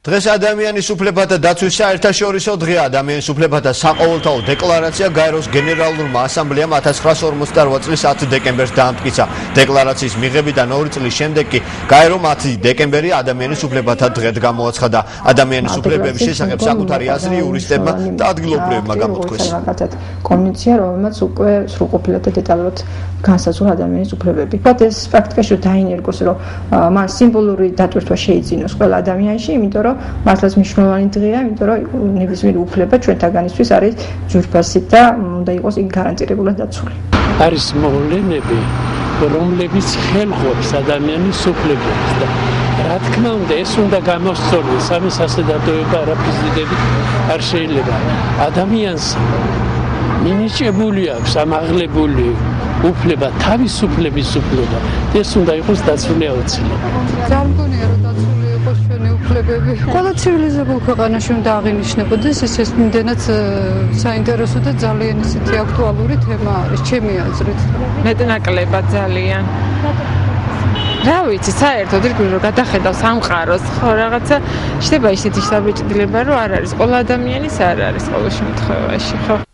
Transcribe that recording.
დღეს ადამიანის უფლებათა დაცვის საერთაშორისო დღეა. ადამიანის უფლებათა საყოველთაო დეკლარაცია გაეროს გენერალურმა ასამბლეამ 1948 წლის 10 დეკემბერს დაამტკიცა. დეკლარაციის მიღებიდან 2 წლის შემდეგ კი გაერომ 10 დეკემბერი ადამიანის უფლებათა დღედ გამოაცხადა. ადამიანის უფლებების შესახებ საკუთარი აზრი იურისტებმა და ადგილობრივებმა გამოთქვეს. კონვენცია, რომელმაც უკვე სრულყოფილად და დეტალურად განსაზღვრა ადამიანის უფლებები. ეს პრაქტიკაში დაინერგოს, რომ მან სიმბოლური დატვირთვა შეიძინოს ყველა ადამიანში, იმიტომ რომ მართლაც მნიშვნელოვანი დღეა, იმიტომ რომ ნებისმიერი უფლება ჩვენთაგანისთვის არის ჯვირფასით და უნდა იყოს იგი გარანტირებულად დაცული. არის მოვლენები, რომლებიც ხელყოფს ადამიანის უფლებებს და რა თქმა უნდა ეს უნდა გამოსწორდეს, ამის ასე დატოვება არაფიზიკებით არ შეიძლება. ადამიანს მინიჭებული აქვს ამაღლებული უფლება, თავისუფლების უფლება. ეს უნდა იყოს დაცული აუცილებლად. ძალიან მგონია რომ დაცული იყოს ჩვენი უფლებები. ყველა ცივილიზებულ ქვეყანაში უნდა აღინიშნებოდეს, ეს მიმდენად საინტერესო და ძალიან ისეთი აქტუალური თემა არის ჩემი აზრით. მეტნაკლებად ძალიან. რა ვიცი, საერთოდ ირგვლივ რომ გადახედავ სამყაროს, ხო რაღაცა შეიძლება ისეთი საბეჭდილება რომ არ არის, ყველა ადამიანის არ არის ყოველ შემთხვევაში, ხო?